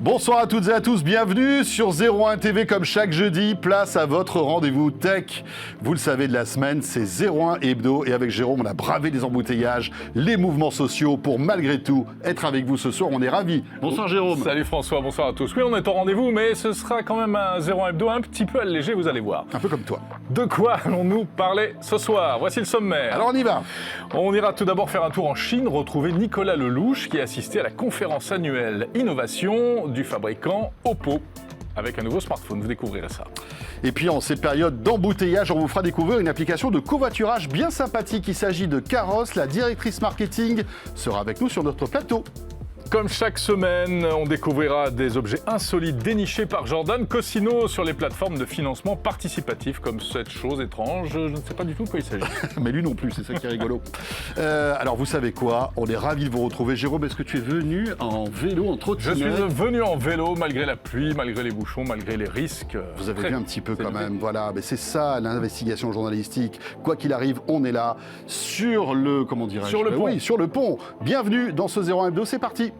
Bonsoir à toutes et à tous, bienvenue sur 01 TV comme chaque jeudi, place à votre rendez-vous tech. Vous le savez de la semaine, c'est 01 Hebdo et avec Jérôme on a bravé les embouteillages, les mouvements sociaux pour malgré tout être avec vous ce soir, on est ravis. Bonsoir Jérôme. Salut François, bonsoir à tous. Oui, on est au rendez-vous mais ce sera quand même un 01 Hebdo un petit peu allégé, vous allez voir. Un peu comme toi. De quoi allons-nous parler ce soir? Voici le sommaire. Alors on y va. On ira tout d'abord faire un tour en Chine, retrouver Nicolas Lelouch qui a assisté à la conférence annuelle Innovation du fabricant Oppo avec un nouveau smartphone, vous découvrirez ça. Et puis en ces périodes d'embouteillage, on vous fera découvrir une application de covoiturage bien sympathique. Il s'agit de Caros, la directrice marketing sera avec nous sur notre plateau. Comme chaque semaine, on découvrira des objets insolites dénichés par Jordan Cosino sur les plateformes de financement participatif, comme cette chose étrange. Je ne sais pas du tout de quoi il s'agit. Mais lui non plus, c'est ça qui est rigolo. Alors vous savez quoi, on est ravis de vous retrouver. Jérôme, est-ce que tu es venu en vélo, en trottinette? Je suis venu en vélo, malgré la pluie, malgré les bouchons, malgré les risques. Vous avez vu un petit peu quand même, voilà. Mais c'est ça l'investigation journalistique. Quoi qu'il arrive, on est là, sur le, comment dirais-je? Sur le pont. Oui, sur le pont. Bienvenue dans ce 01 Hebdo, c'est parti.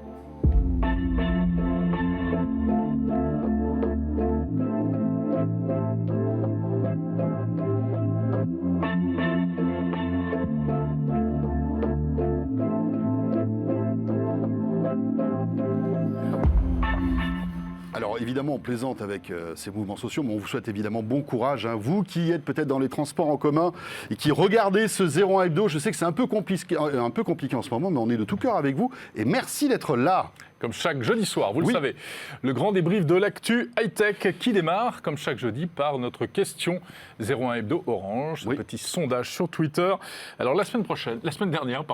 Alors évidemment, on plaisante avec ces mouvements sociaux, mais on vous souhaite évidemment bon courage. Hein. Vous qui êtes peut-être dans les transports en commun et qui regardez ce 01 Hebdo, je sais que c'est un peu compliqué en ce moment, mais on est de tout cœur avec vous. Et merci d'être là. Comme chaque jeudi soir, vous le savez. Le grand débrief de l'actu high-tech qui démarre, comme chaque jeudi, par notre question 01 Hebdo Orange, ce petit sondage sur Twitter. Alors la semaine dernière,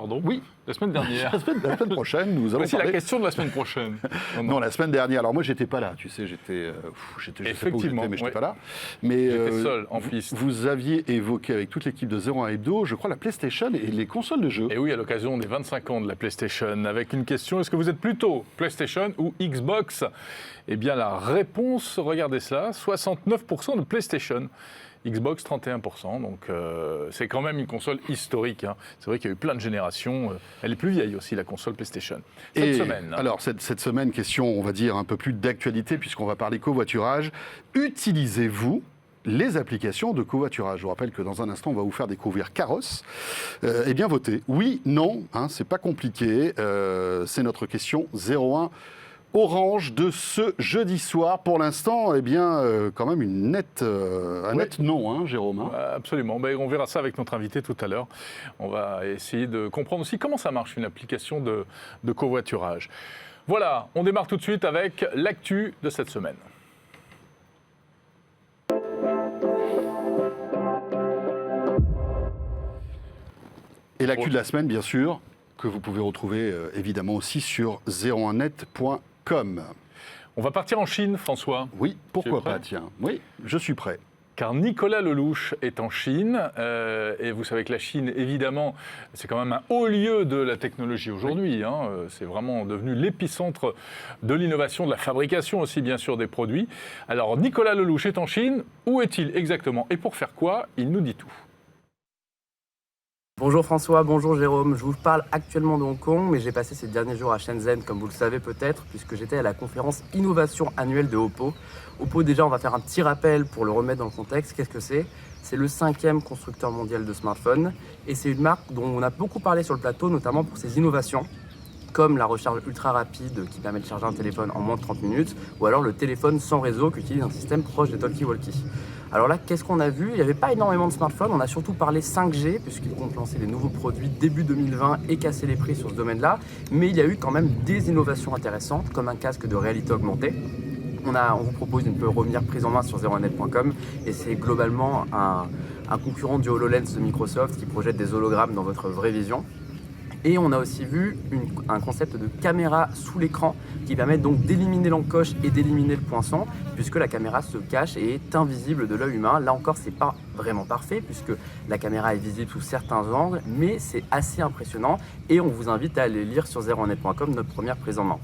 la semaine prochaine, nous allons Voici parler... la question de la semaine prochaine. Non, la semaine dernière. Alors moi, j'étais pas là, tu sais, j'étais effectivement, mais j'étais pas là. Mais j'étais seul en piste. Vous aviez évoqué avec toute l'équipe de 01 Hebdo, je crois, la PlayStation et les consoles de jeux. Et oui, à l'occasion des 25 ans de la PlayStation, avec une question, est-ce que vous êtes plutôt PlayStation ou Xbox? Eh bien, la réponse, regardez cela, 69% de PlayStation. Xbox 31%, donc c'est quand même une console historique. Hein. C'est vrai qu'il y a eu plein de générations. Elle est plus vieille aussi, la console PlayStation. Alors, cette semaine, question, on va dire, un peu plus d'actualité, puisqu'on va parler covoiturage. Utilisez-vous les applications de covoiturage? Je vous rappelle que dans un instant, on va vous faire découvrir Caros. Eh bien, votez. Oui, non, hein, c'est pas compliqué. C'est notre question 01 Orange de ce jeudi soir. Pour l'instant, eh bien, quand même un net non, hein, Jérôme. Hein. Absolument. Ben, on verra ça avec notre invité tout à l'heure. On va essayer de comprendre aussi comment ça marche, une application de covoiturage. Voilà, on démarre tout de suite avec l'actu de cette semaine. Et l'actu de la semaine, bien sûr, que vous pouvez retrouver évidemment aussi sur 01net.com. On va partir en Chine, François. Oui, pourquoi pas, tiens. Oui, je suis prêt. Car Nicolas Lelouch est en Chine, et vous savez que la Chine, évidemment, c'est quand même un haut lieu de la technologie aujourd'hui. Hein. C'est vraiment devenu l'épicentre de l'innovation, de la fabrication aussi, bien sûr, des produits. Alors, Nicolas Lelouch est en Chine. Où est-il exactement et pour faire quoi? Il nous dit tout. Bonjour François, bonjour Jérôme. Je vous parle actuellement de Hong Kong, mais j'ai passé ces derniers jours à Shenzhen, comme vous le savez peut-être, puisque j'étais à la conférence Innovation annuelle de Oppo. Oppo, déjà, on va faire un petit rappel pour le remettre dans le contexte. Qu'est-ce que c'est? C'est le 5e constructeur mondial de smartphones, et c'est une marque dont on a beaucoup parlé sur le plateau, notamment pour ses innovations, comme la recharge ultra rapide qui permet de charger un téléphone en moins de 30 minutes, ou alors le téléphone sans réseau qui utilise un système proche des talkie-walkie. Alors là, qu'est-ce qu'on a vu? Il n'y avait pas énormément de smartphones, on a surtout parlé 5G, puisqu'ils comptent lancer des nouveaux produits début 2020 et casser les prix sur ce domaine-là, mais il y a eu quand même des innovations intéressantes, comme un casque de réalité augmentée. On vous propose une revenir prise en main sur 01net.com, et c'est globalement un concurrent du HoloLens de Microsoft qui projette des hologrammes dans votre vraie vision. Et on a aussi vu un concept de caméra sous l'écran qui permet donc d'éliminer l'encoche et d'éliminer le poinçon, puisque la caméra se cache et est invisible de l'œil humain. Là encore, c'est pas vraiment parfait puisque la caméra est visible sous certains angles, mais c'est assez impressionnant et on vous invite à aller lire sur 01net.com notre première prise en main.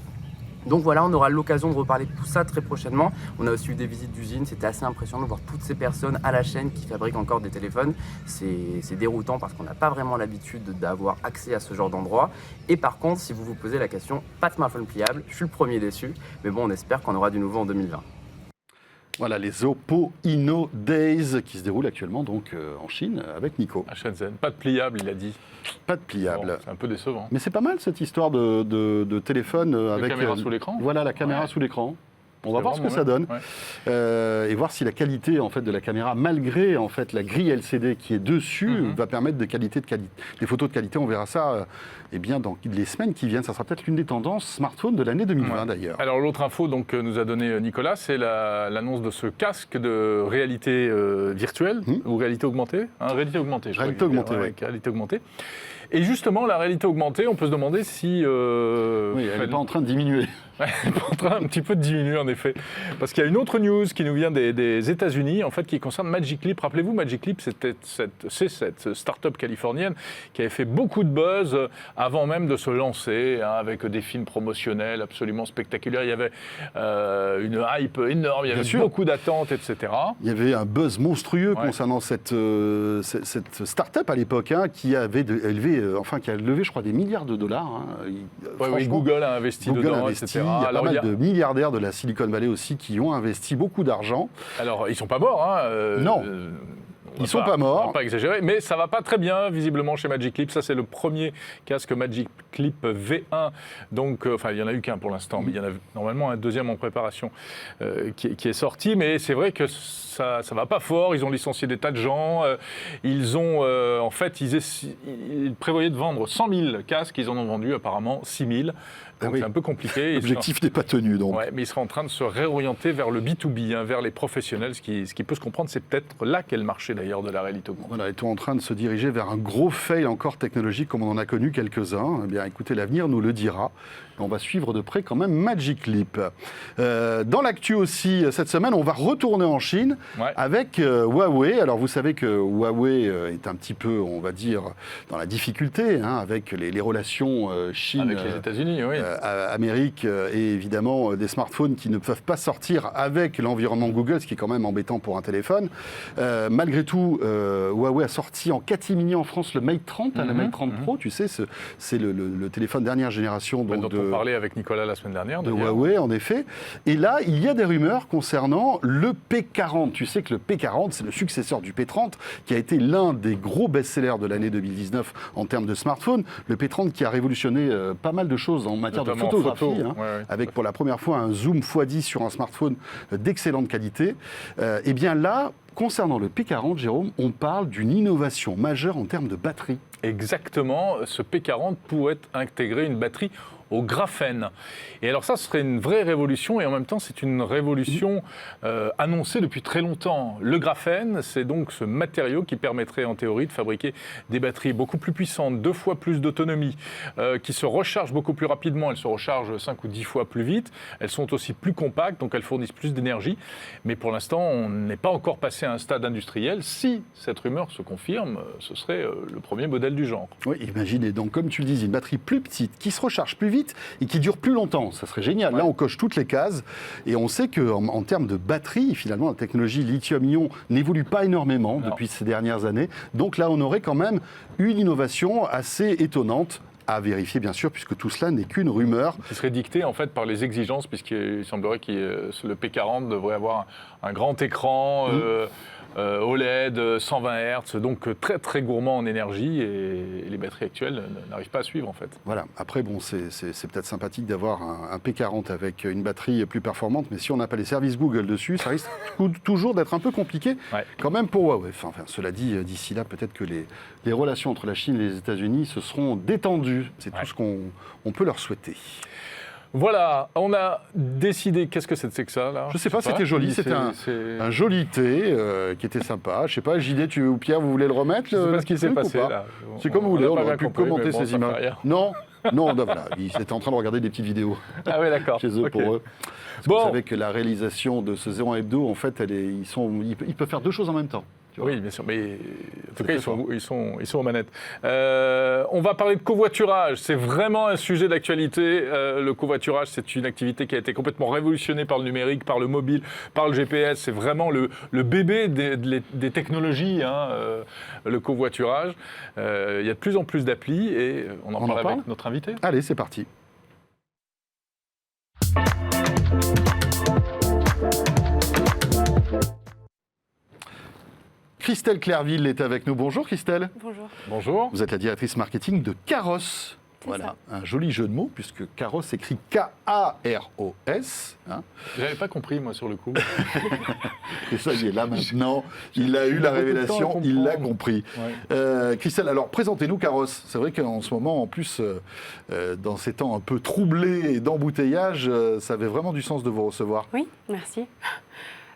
Donc voilà, on aura l'occasion de reparler de tout ça très prochainement. On a aussi eu des visites d'usines, c'était assez impressionnant de voir toutes ces personnes à la chaîne qui fabriquent encore des téléphones. C'est déroutant parce qu'on n'a pas vraiment l'habitude d'avoir accès à ce genre d'endroit. Et par contre, si vous vous posez la question, pas de smartphone pliable, je suis le premier déçu. Mais bon, on espère qu'on aura du nouveau en 2020. Voilà les Oppo Inno Days qui se déroulent actuellement donc en Chine avec Nico. À Shenzhen. Pas de pliable, il a dit. Pas de pliable. Bon, c'est un peu décevant. Mais c'est pas mal cette histoire de téléphone avec La caméra sous l'écran. Voilà la caméra sous l'écran. On va voir ce que ça donne et voir si la qualité en fait de la caméra, malgré en fait la grille LCD qui est dessus, va permettre des photos de qualité. On verra ça eh bien dans les semaines qui viennent. Ça sera peut-être l'une des tendances smartphone de l'année 2020 d'ailleurs. Alors l'autre info donc que nous a donné Nicolas, c'est l'annonce de ce casque de réalité virtuelle ou réalité augmentée. Réalité augmentée. Réalité augmentée, oui. Réalité augmentée. Et justement, la réalité augmentée, on peut se demander si... oui, elle n'est pas en train de diminuer. Elle est en train un petit peu de diminuer, en effet. Parce qu'il y a une autre news qui nous vient des États-Unis, en fait, qui concerne Magic Leap. Rappelez-vous, Magic Leap, c'est cette start-up californienne qui avait fait beaucoup de buzz avant même de se lancer, avec des films promotionnels absolument spectaculaires. Il y avait une hype énorme, il y avait beaucoup d'attentes, etc. Il y avait un buzz monstrueux concernant cette start-up à l'époque, qui avait qui a levé, je crois, des milliards de dollars. Oui, Google a investi dedans, etc. Il y a pas mal de milliardaires de la Silicon Valley aussi qui ont investi beaucoup d'argent. Alors, ils ne sont pas morts. Non. Ils ne sont pas morts. On va pas exagérer, mais ça ne va pas très bien, visiblement, chez Magic Leap. Ça, c'est le premier casque Magic Leap V1. Donc, il n'y en a eu qu'un pour l'instant, mais il y en a normalement un deuxième en préparation qui est sorti. Mais c'est vrai que ça ne va pas fort. Ils ont licencié des tas de gens. Ils ont, en fait, ils prévoyaient de vendre 100 000 casques. Ils en ont vendu apparemment 6 000. Donc c'est un peu compliqué. L'objectif n'est pas tenu, donc. Ouais, mais ils seraient en train de se réorienter vers le B2B, vers les professionnels. Ce qui peut se comprendre, c'est peut-être là qu'est le marché d'ailleurs de la réalité augmentée. Voilà, est-on en train de se diriger vers un gros fail encore technologique comme on en a connu quelques-uns? Eh bien, écoutez, l'avenir nous le dira. On va suivre de près quand même Magic Leap. Dans l'actu aussi, cette semaine, on va retourner en Chine avec Huawei. Alors, vous savez que Huawei est un petit peu, on va dire, dans la difficulté avec les relations Chine... Avec les États-Unis, oui. Amérique et évidemment des smartphones qui ne peuvent pas sortir avec l'environnement Google, ce qui est quand même embêtant pour un téléphone. Malgré tout, Huawei a sorti en catimini en France le Mate 30, le Mate 30 Pro, tu sais, c'est le téléphone dernière génération dont on parlait avec Nicolas la semaine dernière. De Huawei, en effet. Et là, il y a des rumeurs concernant le P40. Tu sais que le P40, c'est le successeur du P30, qui a été l'un des gros best-sellers de l'année 2019 en termes de smartphone. Le P30 qui a révolutionné pas mal de choses en matière de photographie, avec pour la première fois un zoom x10 sur un smartphone d'excellente qualité. Et bien là, concernant le P40, Jérôme, on parle d'une innovation majeure en termes de batterie. Exactement, ce P40 pourrait intégrer une batterie au graphène. Et alors ça, ce serait une vraie révolution et en même temps, c'est une révolution annoncée depuis très longtemps. Le graphène, c'est donc ce matériau qui permettrait en théorie de fabriquer des batteries beaucoup plus puissantes, 2 fois plus d'autonomie, qui se rechargent beaucoup plus rapidement. Elles se rechargent 5 ou 10 fois plus vite. Elles sont aussi plus compactes, donc elles fournissent plus d'énergie. Mais pour l'instant, on n'est pas encore passé à un stade industriel. Si cette rumeur se confirme, ce serait le premier modèle du genre. Oui, imaginez donc, comme tu le dis, une batterie plus petite, qui se recharge plus vite et qui dure plus longtemps. Ça serait génial. Là, on coche toutes les cases et on sait qu'en termes de batterie, finalement, la technologie lithium-ion n'évolue pas énormément depuis ces dernières années. Donc là, on aurait quand même une innovation assez étonnante à vérifier, bien sûr, puisque tout cela n'est qu'une rumeur. Qui serait dictée, en fait, par les exigences, puisqu'il semblerait que le P40 devrait avoir un grand écran, OLED, 120 Hz, donc très très gourmand en énergie et les batteries actuelles n'arrivent pas à suivre en fait. Voilà, après bon, c'est peut-être sympathique d'avoir un P40 avec une batterie plus performante, mais si on n'a pas les services Google dessus, ça risque toujours d'être un peu compliqué quand même pour Huawei. Enfin, cela dit, d'ici là, peut-être que les relations entre la Chine et les États-Unis se seront détendues. C'est tout ce qu'on peut leur souhaiter. Voilà, on a décidé. Qu'est-ce que c'est que ça là? Je sais pas, c'était joli. C'était un joli thé qui était sympa. Je sais pas, JD ou Pierre, vous voulez le remettre? Je sais pas ce qui s'est passé là. C'est comme vous voulez, on aurait pu commenter bon, ces images. Non, voilà, ils étaient en train de regarder des petites vidéos. Ah oui, d'accord. Chez eux, pour eux. Bon. Vous savez que la réalisation de ce 01 Hebdo, en fait, ils peuvent faire 2 choses en même temps. tu vois. Oui, bien sûr, mais en tout cas, très ils sont aux manettes. On va parler de covoiturage. C'est vraiment un sujet d'actualité. Le covoiturage, c'est une activité qui a été complètement révolutionnée par le numérique, par le mobile, par le GPS. C'est vraiment le bébé des technologies, hein, le covoiturage. Il y a de plus en plus d'applis et on en parle avec notre invité. Allez, c'est parti. Christelle Clerville est avec nous. Bonjour Christelle. Bonjour. Bonjour. Vous êtes la directrice marketing de Carros. Voilà, un joli jeu de mots, puisque Carros s'écrit K-A-R-O-S. Hein. J'avais pas compris, moi, sur le coup. Et ça y est, là maintenant, il a eu la révélation, il l'a compris. Ouais. Christelle, alors présentez-nous Carros. C'est vrai qu'en ce moment, en plus, dans ces temps un peu troublés et d'embouteillage, ça avait vraiment du sens de vous recevoir. Oui, merci.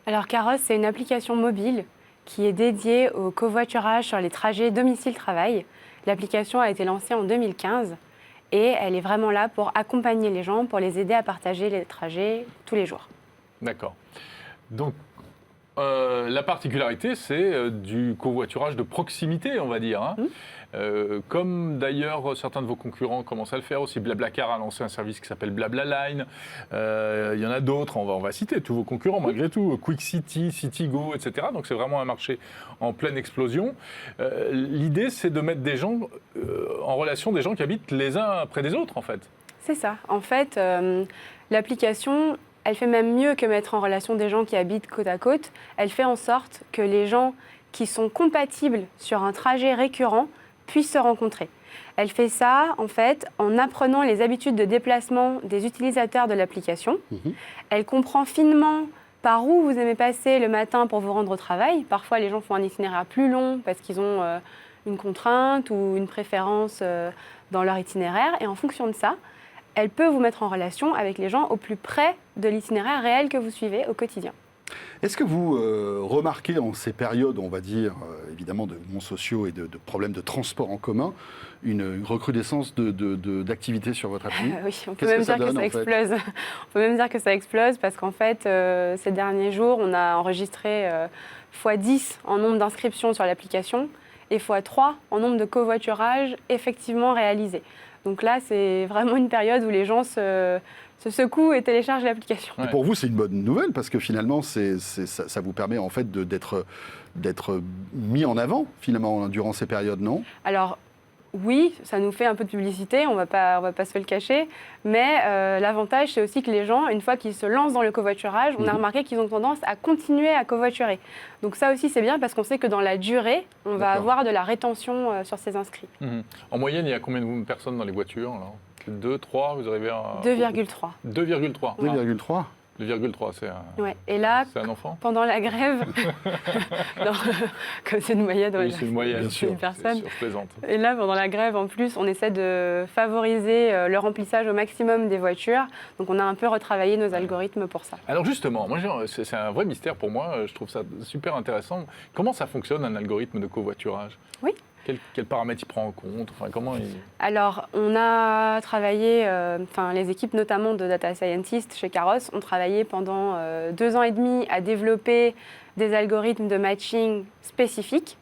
Alors Carros, c'est une application mobile qui est dédiée au covoiturage sur les trajets domicile-travail. L'application a été lancée en 2015 et elle est vraiment là pour accompagner les gens, pour les aider à partager les trajets tous les jours. D'accord. Donc, la particularité, c'est du covoiturage de proximité, on va dire. Hein. Comme d'ailleurs certains de vos concurrents commencent à le faire aussi. Blablacar a lancé un service qui s'appelle Blablaline. Il y en a d'autres, on va citer tous vos concurrents malgré tout. Quick City, CityGo, etc. Donc c'est vraiment un marché en pleine explosion. L'idée, c'est de mettre des gens en relation, des gens qui habitent les uns près des autres, en fait. C'est ça. En fait, l'application, elle fait même mieux que mettre en relation des gens qui habitent côte à côte. Elle fait en sorte que les gens qui sont compatibles sur un trajet récurrent puissent se rencontrer. Elle fait ça, en fait, en apprenant les habitudes de déplacement des utilisateurs de l'application. Elle comprend finement par où vous aimez passer le matin pour vous rendre au travail. Parfois, les gens font un itinéraire plus long parce qu'ils ont une contrainte ou une préférence dans leur itinéraire. Et en fonction de ça, elle peut vous mettre en relation avec les gens au plus près de l'itinéraire réel que vous suivez au quotidien. Est-ce que vous remarquez en ces périodes, on va dire, évidemment, de mouvements sociaux et de problèmes de transport en commun, une recrudescence d'activités sur votre appli? Oui, on peut même dire que ça explose. On peut même dire que ça explose parce qu'en fait, ces derniers jours, on a enregistré x10 en nombre d'inscriptions sur l'application et x3 en nombre de covoiturages effectivement réalisés. Donc là, c'est vraiment une période où les gens se secouent et téléchargent l'application. Et pour vous, c'est une bonne nouvelle parce que finalement, ça vous permet en fait d'être mis en avant finalement durant ces périodes, non? Alors oui, ça nous fait un peu de publicité, on va pas se le cacher, mais l'avantage, c'est aussi que les gens, une fois qu'ils se lancent dans le covoiturage, on a remarqué qu'ils ont tendance à continuer à covoiturer. Donc ça aussi, c'est bien parce qu'on sait que dans la durée, on va avoir de la rétention sur ces inscrits. En moyenne, il y a combien de personnes dans les voitures là? 2, 3, vous arrivez à... 2,3. 2,3. 2,3. 2,3, c'est un... Ouais. Et là, c'est un enfant? pendant la grève, non, comme c'est une moyenne, Oui, c'est une moyenne, bien sûr. Une personne. Je plaisante. Et là, pendant la grève, en plus, on essaie de favoriser le remplissage au maximum des voitures. Donc, on a un peu retravaillé nos algorithmes pour ça. Alors justement, moi, c'est un vrai mystère pour moi. Je trouve ça super intéressant. Comment ça fonctionne, un algorithme de covoiturage? Oui. Quels paramètres il prend en compte? Enfin, comment il... Alors, on a travaillé, les équipes notamment de data scientists chez Carros ont travaillé pendant 2 ans et demi à développer des algorithmes de matching spécifiques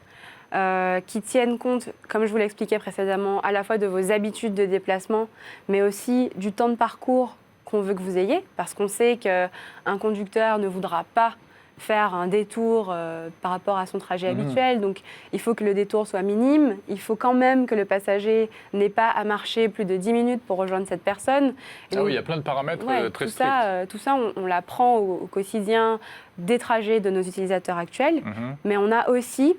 qui tiennent compte, comme je vous l'expliquais précédemment, à la fois de vos habitudes de déplacement, mais aussi du temps de parcours qu'on veut que vous ayez, parce qu'on sait qu'un conducteur ne voudra pas faire un détour par rapport à son trajet habituel. Donc, il faut que le détour soit minime. Il faut quand même que le passager n'ait pas à marcher plus de 10 minutes pour rejoindre cette personne. Et donc, oui, il y a plein de paramètres très stricts. Tout ça, on l'apprend au quotidien des trajets de nos utilisateurs actuels. Mais on a aussi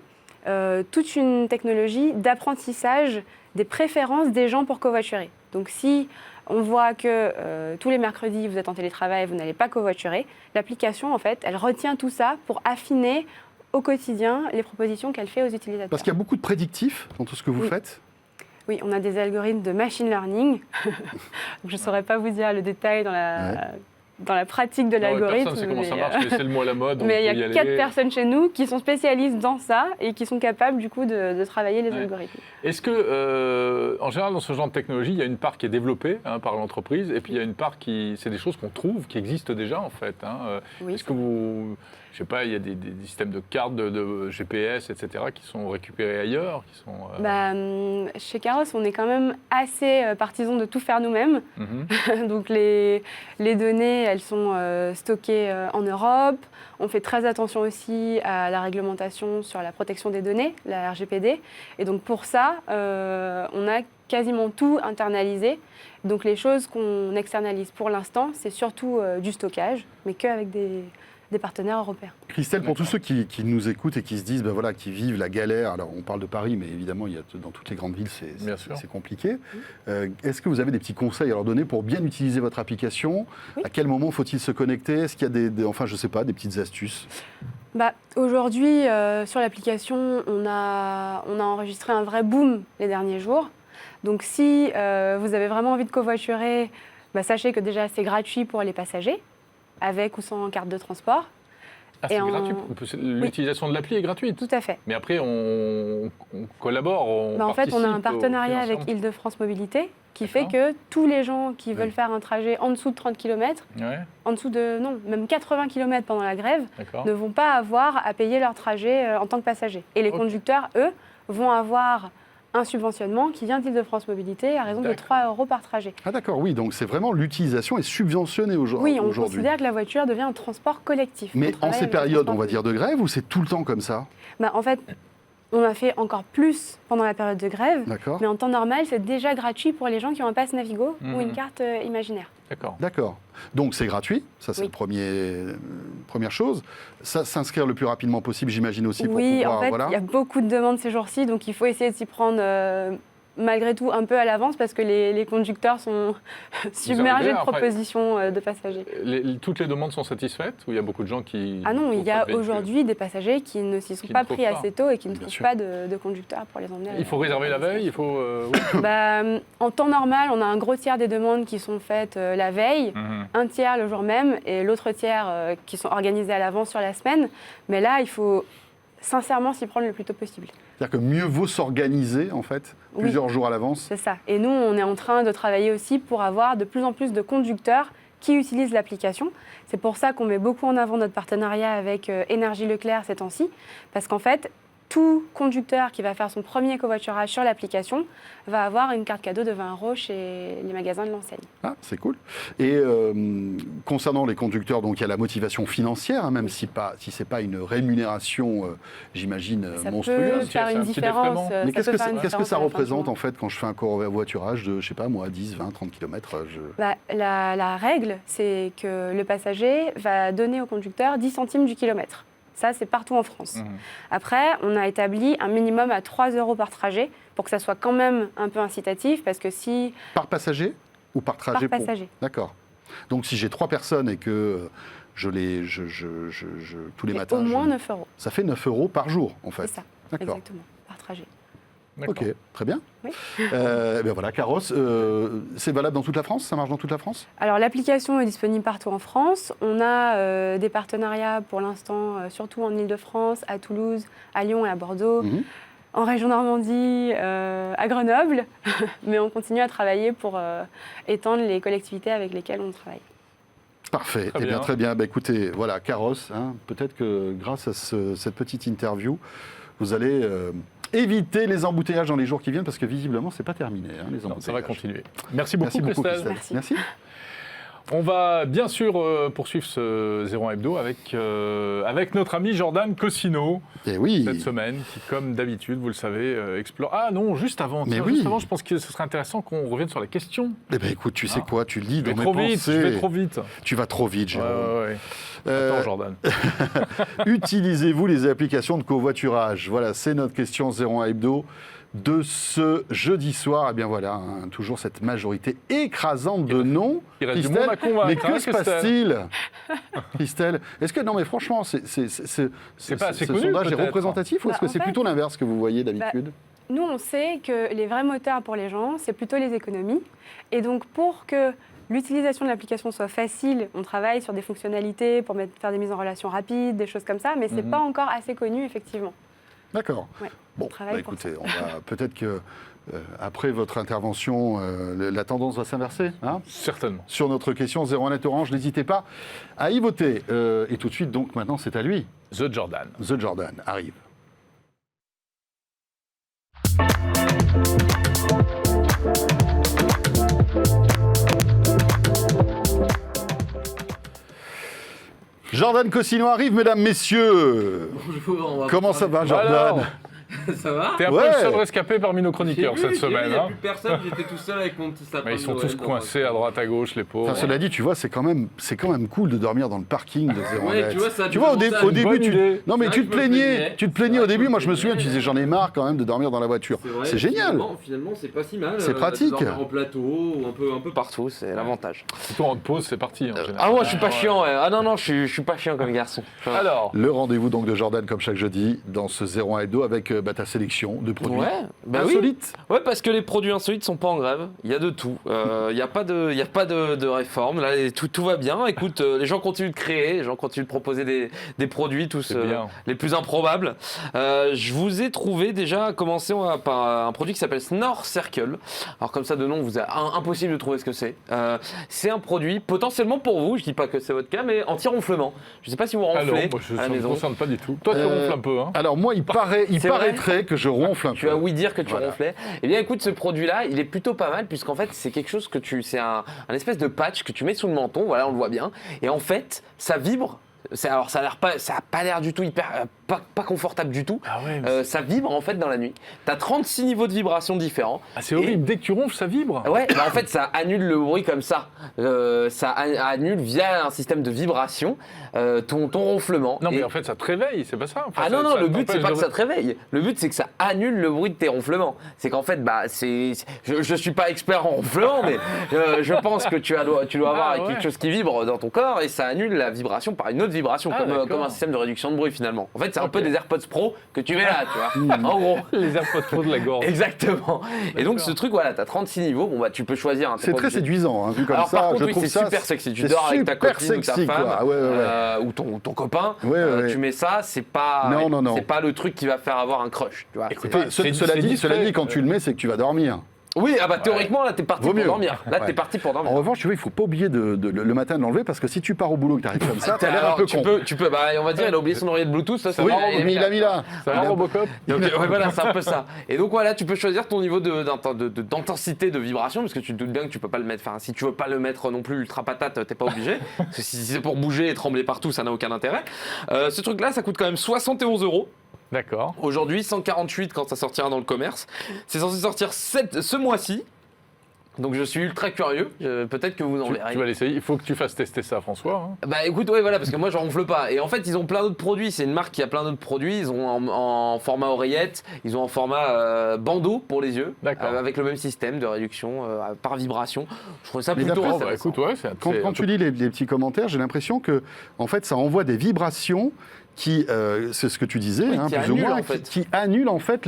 toute une technologie d'apprentissage des préférences des gens pour covoiturer. Donc, si on voit que tous les mercredis, vous êtes en télétravail, vous n'allez pas covoiturer. L'application, en fait, elle retient tout ça pour affiner au quotidien les propositions qu'elle fait aux utilisateurs. Parce qu'il y a beaucoup de prédictifs dans tout ce que vous faites. Oui, on a des algorithmes de machine learning. Je ne saurais pas vous dire le détail dans dans la pratique de Non, l'algorithme. personne ne sait comment ça mais, marche, laissez le mot à la mode. on mais il peut y a aller. 4 personnes chez nous qui sont spécialistes dans ça et qui sont capables du coup de travailler les Ouais. algorithmes. Est-ce que, en général, dans ce genre de technologie, il y a une part qui est développée par l'entreprise et puis il y a une part c'est des choses qu'on trouve, qui existent déjà en fait. Oui, Est-ce que je sais pas, il y a des systèmes de cartes, de GPS, etc., qui sont récupérés ailleurs, qui sont. Chez Caros, on est quand même assez partisans de tout faire nous-mêmes. Mhm. Donc les données, elles sont stockées en Europe. On fait très attention aussi à la réglementation sur la protection des données, la RGPD. Et donc pour ça, on a quasiment tout internalisé. Donc les choses qu'on externalise pour l'instant, c'est surtout du stockage, mais qu'avec des partenaires européens. Christelle, pour tous ceux qui nous écoutent et qui se disent, ben voilà, qui vivent la galère, alors on parle de Paris, mais évidemment, dans toutes les grandes villes, Bien sûr. c'est compliqué. Est-ce que vous avez des petits conseils à leur donner pour bien utiliser votre application ? Oui. À quel moment faut-il se connecter ? Est-ce qu'il y a enfin, je sais pas, des petites astuces ? Aujourd'hui, sur l'application, on a enregistré un vrai boom les derniers jours. Donc si vous avez vraiment envie de covoiturer, sachez que déjà c'est gratuit pour les passagers, avec ou sans carte de transport. Ah, c'est Et gratuit. L'utilisation de l'appli est gratuite. Tout à fait. Mais après, on collabore, En fait, on a un participe partenariat au avec financement. Île-de-France Mobilité qui fait D'accord. que tous les gens qui veulent Oui. faire un trajet en dessous de 30 km, Ouais, en dessous de, non, même 80 km pendant la grève, d'accord. ne vont pas avoir à payer leur trajet en tant que passagers. Et les Ok. conducteurs, eux, vont avoir un subventionnement qui vient d'Île-de-France Mobilité à raison de D'accord. 3 € par trajet. Ah d'accord, oui, donc c'est vraiment l'utilisation est subventionnée Oui, on aujourd'hui. considère que la voiture devient un transport collectif. Mais On en travaille ces avec le périodes, on transport va dire, de grève, ou c'est tout le temps comme ça ? En fait, on a fait encore plus pendant la période de grève. D'accord. Mais en temps normal, c'est déjà gratuit pour les gens qui ont un pass Navigo Mhm. ou une carte imaginaire. D'accord. D'accord. Donc c'est gratuit, ça c'est Oui. première chose. Ça, s'inscrire le plus rapidement possible, j'imagine aussi, pour Oui, pouvoir... en fait, voilà. il y a beaucoup de demandes ces jours-ci, donc il faut essayer de s'y prendre malgré tout un peu à l'avance parce que les conducteurs sont submergés de galère, après. propositions de passagers. Toutes les demandes sont satisfaites ou il y a beaucoup de gens qui... Ah non, il y trouvent pas a de véhicule aujourd'hui des passagers qui ne s'y sont Qui pas ne trouvent pris pas. assez tôt et qui ne Bien trouvent sûr. pas de conducteurs pour les emmener. Il faut réserver la veille, il faut... oui. En temps normal, on a un gros tiers des demandes qui sont faites la veille, Mhm. un tiers le jour même et l'autre tiers qui sont organisés à l'avance sur la semaine. Mais là, il faut sincèrement s'y prendre le plus tôt possible. C'est-à-dire que mieux vaut s'organiser, en fait, Oui. plusieurs jours à l'avance. C'est ça. Et nous, on est en train de travailler aussi pour avoir de plus en plus de conducteurs qui utilisent l'application. C'est pour ça qu'on met beaucoup en avant notre partenariat avec Énergie Leclerc ces temps-ci. Parce qu'en fait, tout conducteur qui va faire son premier covoiturage sur l'application va avoir une carte cadeau de 20 € chez les magasins de l'enseigne. Ah, c'est cool. Et concernant les conducteurs, donc il y a la motivation financière, hein, même si ce n'est pas une rémunération, j'imagine, Ça peut monstrueuse. faire C'est une un petit différence. défraiement. Mais qu'est-ce que ça à la fin du représente mois. en fait quand je fais un covoiturage de, je sais pas moi, 10, 20, 30 km La règle, c'est que le passager va donner au conducteur 10 centimes du kilomètre. Ça, c'est partout en France. Mhm. Après, on a établi un minimum à 3 € par trajet pour que ça soit quand même un peu incitatif, parce que si... Par passager ou par trajet Par passager. D'accord. Donc si j'ai 3 personnes et que tous les Mais matins, au moins 9 €. ça fait 9 € par jour en fait. C'est ça, D'accord. exactement, par trajet. D'accord. Ok, très bien. Oui. Ben voilà, Caros, c'est valable dans toute la France ? Ça marche dans toute la France ? Alors, l'application est disponible partout en France. On a des partenariats pour l'instant, surtout en Île-de-France, à Toulouse, à Lyon et à Bordeaux, Mhm. en région Normandie, à Grenoble. Mais on continue à travailler pour étendre les collectivités avec lesquelles on travaille. Parfait, Très eh bien, bien. très bien. Bah, écoutez, voilà, Caros, hein, peut-être que grâce à cette petite interview, vous allez éviter les embouteillages dans les jours qui viennent, parce que visiblement, c'est pas terminé, hein, les embouteillages. Non, ça va continuer. Merci beaucoup, Merci beaucoup, Christelle. Christelle. Merci. Merci. On va bien sûr poursuivre ce 01 Hebdo avec notre ami Jordan Cosino Et oui. cette semaine, qui, comme d'habitude, vous le savez, explore... Ah non, juste avant. Mais Tiens, oui. Juste avant, je pense que ce serait intéressant qu'on revienne sur la question. Eh ben écoute, tu sais Ah. quoi, tu lis Je vais dans mes trop vite, pensées. je vais trop vite. Tu vas trop vite, Ouais, Jérôme. ouais, ouais. Euh, Attends, Jordan. Utilisez-vous les applications de covoiturage ? Voilà, c'est notre question 01 Hebdo de ce jeudi soir. Eh bien voilà, hein, toujours cette majorité écrasante de non. Il reste du Christelle, monde à convaincre, mais que hein, se Christelle. passe-t-il Christelle, est-ce que, non mais franchement, pas assez ce connu, sondage est peut-être. représentatif ou est-ce Bah, que en c'est fait- plutôt l'inverse que vous voyez d'habitude Nous, on sait que les vrais moteurs pour les gens, c'est plutôt les économies. Et donc, pour que l'utilisation de l'application soit facile. On travaille sur des fonctionnalités pour faire des mises en relation rapides, des choses comme ça, mais ce n'est pas encore assez connu, effectivement. D'accord. Ouais, Bon, on travaille pour écoutez, on va peut-être que après votre intervention, la tendance va s'inverser, hein, Certainement. sur notre question 01 Net Orange. N'hésitez pas à y voter. Et tout de suite, donc maintenant, c'est à lui. The Jordan. The Jordan arrive. Jordan Cossino arrive, mesdames, messieurs. Bonjour. Comment ça va, Jordan? Alors, Ça va? t'es un peu Ouais. le seul rescapé parmi nos chroniqueurs cette Il semaine. n'y a Hein. plus personne, j'étais tout seul avec mon petit sapin. Mais ils sont de tous Noël, coincés à droite, à gauche, les pauvres. Enfin, cela dit, tu vois, c'est quand même cool de dormir dans le parking de 01 Ouais, Net. tu vois, ça a Tu vois, au, dû au commencer à début, bonne idée. non mais C'est tu vrai te que je me plaignais, plaignais. tu te plaignais C'est au vrai que début. je Moi, me je me souviens, tu plaignais. disais j'en ai marre quand même de dormir dans la voiture. C'est vrai, C'est génial. Finalement, c'est pas si mal. C'est pratique. De dormir en plateau ou un peu partout, c'est l'avantage. Plutôt en pause, c'est parti. En général. Ah, moi, je suis pas chiant. Ouais. Ah non, je suis pas chiant comme garçon. Alors, Le rendez-vous donc de Jordan comme chaque jeudi dans ce 01 Hebdo avec ta sélection de produits Ouais, bah oui. insolites. Ouais, parce que les produits insolites sont pas en grève. Il y a de tout. Il n'y a pas de réforme. Là, tout va bien. Écoute, les gens continuent de créer, les gens continuent de proposer des produits, tous C'est bien. les plus improbables. Je vous ai trouvé déjà, à commencer par un produit qui s'appelle Snore Circle. Alors comme ça, de nom, vous est impossible de trouver ce que c'est. C'est un produit potentiellement pour vous, je dis pas que c'est votre cas, mais anti-ronflement. Je sais pas si vous ronflez alors moi, à la ça ne me maison. concerne pas du tout. Toi, tu ronfles un peu. Hein. Alors moi, il C'est vrai paraîtrait que je ronfle un Tu peu. vas oui dire que tu Voilà. ronflais. Eh bien, écoute, ce produit-là, il est plutôt pas mal, puisqu'en fait, c'est quelque chose c'est un espèce de patch que tu mets sous le menton, voilà, on le voit bien. Et en fait, ça vibre. Alors, ça a pas l'air du tout pas confortable du tout. Ah ouais, mais Ça vibre en fait dans la nuit. Tu as 36 niveaux de vibration différents. c'est horrible. Dès que tu ronfles, ça vibre. Ouais, bah en fait, ça annule le bruit comme ça. Ça annule via un système de vibration ton ronflement. Non, mais Et- en fait, ça te réveille, c'est pas ça. Enfin, Ah ça- non, non, ça le but c'est t'empêche pas de- que ça te réveille. Le but c'est que ça annule le bruit de tes ronflements. C'est qu'en fait, je suis pas expert en ronflement, mais je pense que tu dois avoir ouais. quelque chose qui vibre dans ton corps et ça annule la vibration par une autre vibration, Ah, d'accord. comme un système de réduction de bruit finalement. En fait, c'est un Ok. peu des AirPods Pro que tu mets là, tu vois. En gros. Les AirPods Pro de la gorge. Exactement. Et donc D'accord. ce truc, voilà, t'as 36 niveaux. Bon bah tu peux choisir. Hein, t'es C'est pas très obligé. séduisant, hein, vu comme Alors ça. par contre, je oui, trouve c'est ça super sexy. Tu c'est dors avec ta super copine ou ta sexy, femme quoi. Ouais, ouais. ou ton copain. Ouais, ouais. Tu mets ça, c'est pas. Non. C'est pas le truc qui va faire avoir un crush. Tu vois. Écoutez, Enfin, c'est cela discret. dit, quand tu le mets, c'est que tu vas dormir. Oui, ah bah théoriquement là t'es parti Vaut pour mieux. dormir. Là Ouais. t'es parti pour dormir. En revanche, tu vois, il faut pas oublier le matin de l'enlever parce que si tu pars au boulot et que tu arrives comme ça, t'as l'air un Alors, peu tu con. peux, bah, on va dire, il a oublié son oreiller de Bluetooth, ça c'est Oui, marrant, mais il a mis là. Ça va, Robocop? Donc, ouais, voilà, c'est un peu ça. Et donc voilà, tu peux choisir ton niveau d'intensité de vibration, parce que tu te doutes bien que tu peux pas le mettre. Enfin, si tu veux pas le mettre non plus ultra patate, t'es pas obligé. Parce que si c'est pour bouger et trembler partout, ça n'a aucun intérêt. Ce truc-là, ça coûte quand même 71 €. D'accord. Aujourd'hui, 148 quand ça sortira dans le commerce. C'est censé sortir ce mois-ci. Donc je suis ultra curieux. Peut-être que vous en verrez. Tu vas l'essayer. Il faut que tu fasses tester ça, François. Hein. Bah écoute, ouais, voilà, parce que moi je ronfle pas. Et en fait, ils ont plein d'autres produits. C'est une marque qui a plein d'autres produits. Ils ont en format oreillette, ils ont en format bandeau pour les yeux, D'accord. avec le même système de réduction par vibration. Je trouve ça Mais plutôt d'après- Oh, bah, intéressant. écoute, ouais, c'est Quand tu lis les petits commentaires, j'ai l'impression que, en fait, ça envoie des vibrations qui, c'est ce que tu disais, Oui, hein, qui plus ou annulent, moins, en fait. qui annulent en fait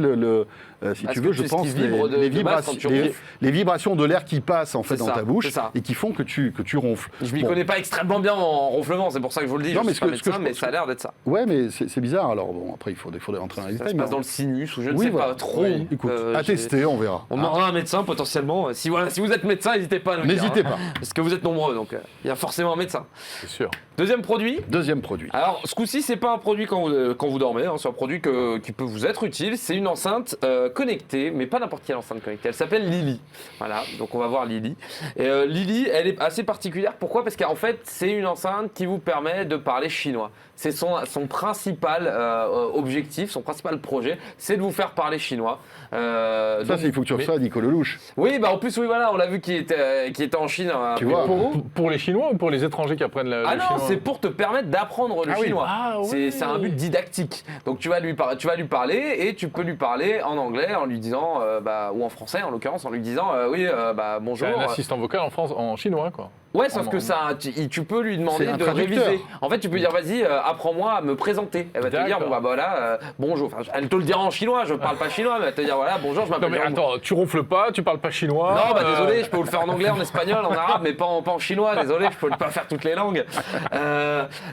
si Parce tu que veux, je c'est ce qui pense, vibre de base quand tu ronfles. les vibrations de l'air qui passe en fait C'est dans ça, ta bouche c'est ça. et qui font que tu ronfles. Je m'y Bon. connais pas extrêmement bien en ronflement, c'est pour ça que je vous le dis. Non, Je mais suis ce pas que médecin, je mais pense- ça a l'air d'être ça. Ouais, mais c'est bizarre. Alors bon, après il faudrait rentrer dans les Ça détails. se mais passe dans le sinus ou je ne oui, sais voilà. pas trop. Oui, écoute, à j'ai- tester, on verra. On Hein. demandera à un médecin potentiellement. Si vous êtes médecin, n'hésitez pas à nous dire, N'hésitez hein. pas. Parce que vous êtes nombreux, donc il y a forcément un médecin. C'est sûr. Deuxième produit. Deuxième produit. Alors, ce coup-ci, c'est pas un produit quand vous dormez, hein, c'est un produit qui peut vous être utile. C'est une enceinte connectée, mais pas n'importe quelle enceinte connectée. Elle s'appelle Lily. Voilà, donc on va voir Lily. Et Lily, elle est assez particulière. Pourquoi ? Parce qu'en fait, c'est une enceinte qui vous permet de parler chinois. C'est son principal objectif, son principal projet, c'est de vous faire parler chinois. Ça, Donc- il faut que tu reçois Nicolas Lelouch. oui, bah en plus, oui, voilà, on l'a vu qui était en Chine. Tu vois. Pour les Chinois ou pour les étrangers qui apprennent Ah le non, chinois c'est pour te permettre d'apprendre le Ah oui. chinois. Ah ouais. C'est un but didactique. Donc tu vas lui parler et tu peux lui parler en anglais en lui disant, ou en français en l'occurrence, en lui disant oui, C'est bonjour. un assistant vocal en chinois, quoi. Ouais, sauf que ça, tu peux lui demander C'est un de traducteur. réviser. En fait, tu peux dire, vas-y, apprends-moi à me présenter. Elle va te dire, D'accord. bon, bah voilà, bonjour. Enfin, elle te le dira en chinois, je parle pas chinois, mais elle va te dire, voilà, bonjour, je Non m'appelle mais Jérôme. attends, tu ronfles pas, tu parles pas chinois. Non, bah désolé, je peux vous le faire en anglais, en espagnol, en arabe, mais pas en chinois, désolé, je peux pas faire toutes les langues.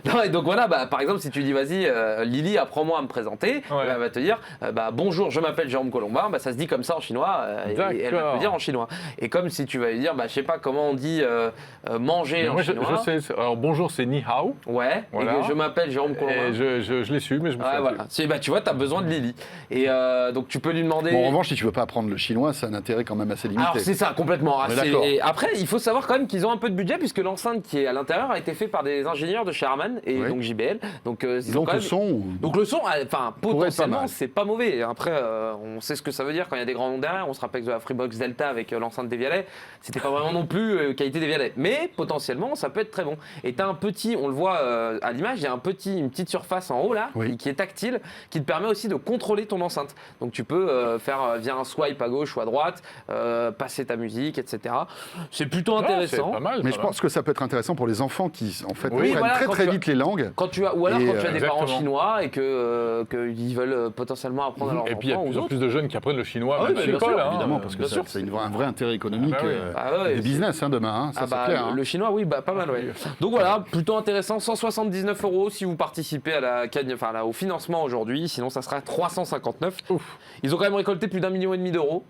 Non, et donc voilà, bah, par exemple, si tu dis, vas-y, Lily, apprends-moi à me présenter, Ouais. elle va te dire, bah, bonjour, je m'appelle Jérôme Colombin, bah, ça se dit comme ça en chinois, et elle va te D'accord. le dire en chinois. Et comme si tu vas lui dire, bah, je sais pas comment on dit manger Mais en moi, je chinois. sais. Alors bonjour, c'est ni hao. Ouais, Voilà. et que je m'appelle Jérôme Colombin. Et je l'ai su, mais je me Ouais, souviens voilà. Bah, tu vois, tu as besoin de Lily. Et donc, tu peux lui demander. Bon, en revanche, si tu veux pas apprendre le chinois, c'est un intérêt quand même assez limité. Alors, c'est ça, complètement. On est d'accord. Et après, il faut savoir quand même qu'ils ont un peu de budget, puisque l'enceinte qui est à l'intérieur a été faite par des ingénieurs de chez Harman et Oui. donc JBL. Donc, ils ont Donc quand le même- son. Donc le son, enfin Pourrait être pas potentiellement, mal. c'est pas mauvais. Après, on sait ce que ça veut dire quand il y a des grands noms derrière. On se rappelle que de la Freebox Delta avec l'enceinte des Vialet, c'était pas vraiment non plus qualité des Vialet. Mais potentiellement, ça peut être très bon. Et t'as un petit, on le voit à l'image, il y a une petite surface en haut là, Oui. qui est tactile, qui te permet aussi de contrôler ton enceinte. Donc tu peux faire via un swipe à gauche ou à droite, passer ta musique, etc. C'est plutôt Ah, intéressant. C'est pas mal. Mais pas je mal. pense que ça peut être intéressant pour les enfants qui, en fait, Oui, apprennent voilà, très quand très tu as- vite les langues. Quand tu as, ou alors Et, quand tu as des parents exactement. chinois et qu'ils veulent potentiellement apprendre à leurs Et puis il y a de enfants plus ou en autres. plus de jeunes qui apprennent le chinois Ah oui, même bah, à bien l'école. sûr, hein. Évidemment, parce que bien sûr. c'est un vrai intérêt économique Ah bah oui. et business demain, hein, ça Ah bah, c'est clair. hein. le chinois, oui, bah, pas mal, ouais. Donc voilà, plutôt intéressant, 179 € si vous participez à au financement aujourd'hui, sinon ça sera 359. Ils ont quand même récolté plus d'1,5 million d'euros.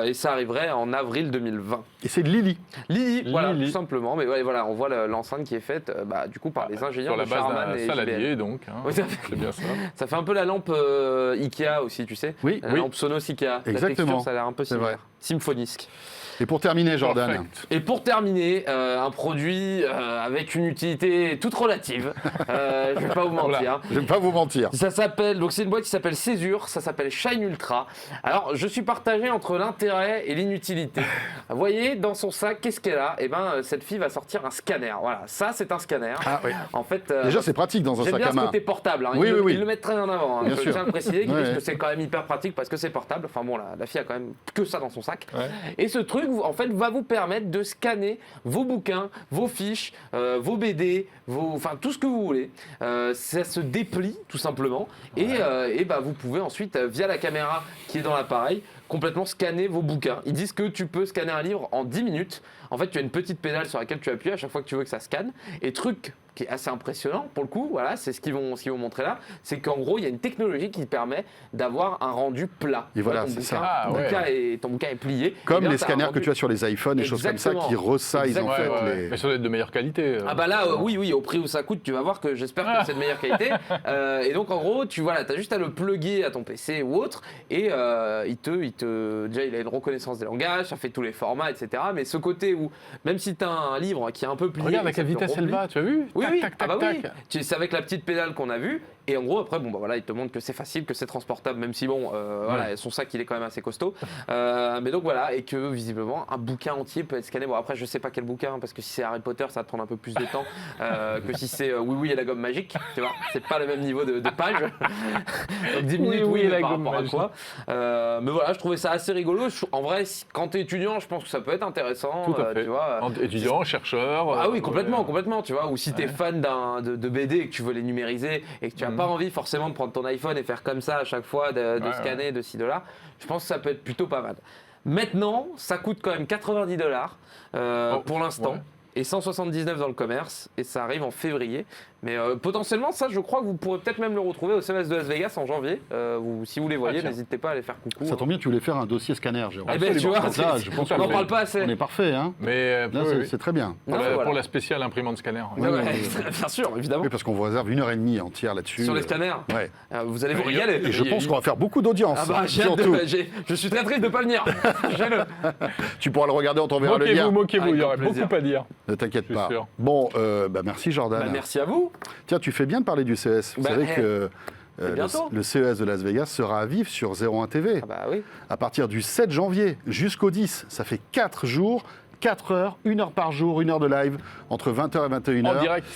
Et ça arriverait en avril 2020. Et c'est de Lily. Lily, voilà, Lily. tout simplement. Mais ouais, voilà, on voit l'enceinte qui est faite du coup par les ingénieurs Sur la de base Charman d'un et JBL. saladier, donc. hein. Oui, C'est bien ça. Ça fait un peu la lampe Ikea aussi, tu sais. Oui, La oui. lampe Sonos Ikea. La Exactement. texture, ça a l'air un peu C'est vrai. similaire. Symphonisk. Et pour terminer, Jordan, Perfect. Et pour terminer, un produit avec une utilité toute relative. Je vais pas vous mentir. je vais pas vous mentir. Ça s'appelle, donc c'est une boîte qui s'appelle Césure, ça s'appelle Shine Ultra. Alors je suis partagé entre l'intérêt et l'inutilité. Vous voyez, dans son sac, qu'est-ce qu'elle a? Eh ben, cette fille va sortir un scanner. Voilà, ça c'est un scanner. Ah oui. En fait, Déjà, c'est pratique dans un j'aime sac bien à ce main. côté portable. Hein. Oui, oui, oui. Ils le mettent très en avant. Hein. Bien Je sûr. tiens à le préciser, qu'ils Ouais, disent ouais. que c'est quand même hyper pratique parce que c'est portable. Enfin bon, la fille a quand même que ça dans son sac. Ouais. Et ce truc, en fait, va vous permettre de scanner vos bouquins, vos fiches, vos BD, enfin tout ce que vous voulez. Ça se déplie tout simplement et bah, vous pouvez ensuite, via la caméra qui est dans l'appareil, complètement scanner vos bouquins. Ils disent que tu peux scanner un livre en 10 minutes. En fait, tu as une petite pédale sur laquelle tu appuies à chaque fois que tu veux que ça scanne. Et truc qui est assez impressionnant pour le coup, voilà, c'est ce qu'ils vont montrer là, c'est qu'en gros, il y a une technologie qui permet d'avoir un rendu plat. Et voilà, Ton c'est bouquin- ça. Ah, ouais. ton bouquin est plié. Comme Eh bien, les t'as un scanners que rendu- tu as sur les iPhones et choses comme ça Exactement. qui resize en Exactement. fait Ouais, ouais. les. Mais ça doit être de meilleure qualité. Ah bah là, oui, au prix où ça coûte, tu vas voir que j'espère que c'est de meilleure qualité. Et donc en gros, t'as juste à le plugger à ton PC ou autre, et déjà il a une reconnaissance des langages, ça fait tous les formats, etc. Mais ce côté où, même si t'as un livre qui est un peu plié, Regarde et à que ça quelle te vitesse elle replie- va, tu as vu? Oui, Tac, oui, tac, ah tac, bah oui. tac. C'est avec la petite pédale qu'on a vue. Et en gros, après, bon, bah voilà, il te montre que c'est facile, que c'est transportable, même si bon, voilà, son sac il est quand même assez costaud. Mais donc voilà, et que visiblement, un bouquin entier peut être scanné. Bon, après, je sais pas quel bouquin, parce que si c'est Harry Potter, ça va te prendre un peu plus de temps que si c'est Oui, oui et la gomme magique. Tu vois, c'est pas le même niveau de page. Donc 10 minutes, Oui, oui, la mais par gomme rapport à magique. quoi Mais voilà, je trouvais ça assez rigolo. En vrai, quand t'es étudiant, je pense que ça peut être intéressant. Tout à fait. Tu vois, Étudiant, chercheur. ah oui, complètement, tu vois. Ou si t'es fan de BD et que tu veux les numériser et que tu n'as pas envie forcément de prendre ton iPhone et faire comme ça à chaque fois, de scanner de ci, de là, je pense que ça peut être plutôt pas mal. Maintenant, ça coûte quand même $90 pour l'instant. ouais. Et 179 dans le commerce, et ça arrive en février. Mais potentiellement, ça, je crois que vous pourrez peut-être même le retrouver au CES de Las Vegas en janvier. Si vous les voyez, tiens. n'hésitez pas à aller faire coucou. Ça tombe bien, tu voulais faire un dossier scanner, Jérôme. Eh ben, tu vois, Là, je pense on qu'on n'en est- parle pas assez. On est parfait, hein. Mais Là, oui, c'est oui. c'est très bien. Non, Pour voilà. la spéciale imprimante scanner. Ouais, Ouais, bien sûr, évidemment. Oui, parce qu'on vous réserve 1h30 entière là-dessus. Sur les scanners, Ouais. vous allez vous régaler. Et je pense qu'on va faire beaucoup d'audience. Ah bah, j'ai hâte surtout. je suis très triste de pas venir. J'ai-le. Tu pourras le regarder, on t'enverra le lien. Moquez-vous, il y Avec aurait grand plaisir. beaucoup à dire. Ne t'inquiète Je suis pas. sûr. Bon, merci Jordan. Bah, merci à vous. Tiens, tu fais bien de parler du CES. Vous Bah, savez que bientôt. le CES de Las Vegas sera à vivre sur 01 TV Ah bah oui. à partir du 7 janvier jusqu'au 10. Ça fait 4 jours, 4 heures, 1 heure par jour, 1 heure de live entre 20h et 21h. En direct.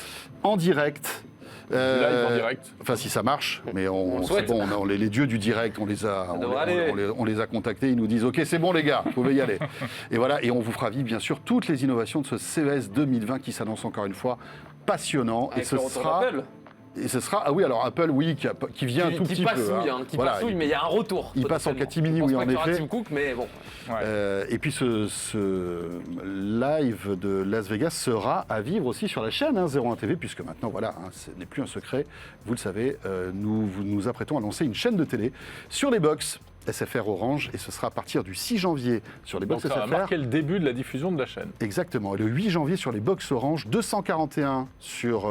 En direct. Live en direct. Enfin, si ça marche, mais c'est souhaite. bon, les dieux du direct, on les a devrait on les a contactés, ils nous disent « Ok, c'est bon les gars, vous pouvez y aller ». Et voilà, et on vous fera vivre bien sûr toutes les innovations de ce CES 2020 qui s'annonce encore une fois passionnant. Avec le retour d'Apple. Et ce sera, ah oui, alors Apple, oui, qui vient un tout petit peu. Qui passouille, mais il y a un retour. Il passe en catimini, Je pense oui, pas en qu'il y aura effet. Tim Cook, mais bon. Et puis ce live de Las Vegas sera à vivre aussi sur la chaîne 01 TV, puisque maintenant, voilà, ce n'est plus un secret. Vous le savez, nous nous apprêtons à lancer une chaîne de télé sur les box SFR Orange, et ce sera à partir du 6 janvier sur les box Donc ça va SFR. marquer le début de la diffusion de la chaîne. Exactement. Et le 8 janvier sur les box Orange, 241 sur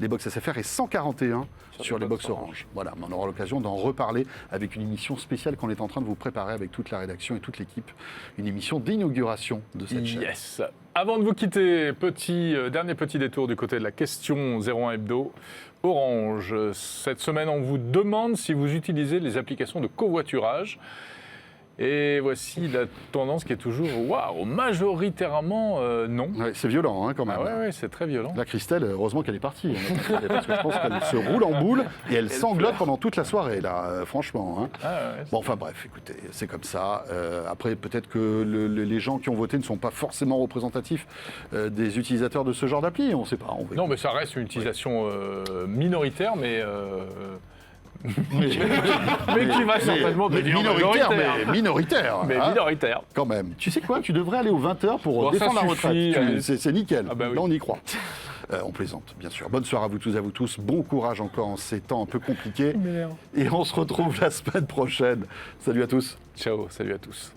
les box SFR et 141 sur les box Orange. Voilà, on aura l'occasion d'en reparler avec une émission spéciale qu'on est en train de vous préparer avec toute la rédaction et toute l'équipe. Une émission d'inauguration de cette chaîne. Yes. Avant de vous quitter, dernier petit détour du côté de la question 01 Hebdo. Orange, cette semaine, on vous demande si vous utilisez les applications de covoiturage. Et voici la tendance qui est toujours, waouh, majoritairement non. Ouais, c'est violent quand même. Ah ouais, c'est très violent. Là, Christelle, heureusement qu'elle est partie. Parce que je pense qu'elle se roule en boule et elle sanglote pendant toute la soirée, là, franchement. Ah ouais, bon, enfin bref, écoutez, c'est comme ça. Après, peut-être que les gens qui ont voté ne sont pas forcément représentatifs des utilisateurs de ce genre d'appli. On ne sait pas. Non, mais ça reste une utilisation minoritaire, mais qui va certainement devenir minoritaire. Mais minoritaire. Quand même. Tu sais quoi, tu devrais aller aux 20h pour Bon, défendre ça la retraite. suffit, C'est nickel. Ah bah oui. Là, on y croit. On plaisante, bien sûr. Bonne soirée à vous tous, à vous tous. Bon courage encore en ces temps un peu compliqués. Et on se retrouve la semaine prochaine. Salut à tous. Ciao, salut à tous.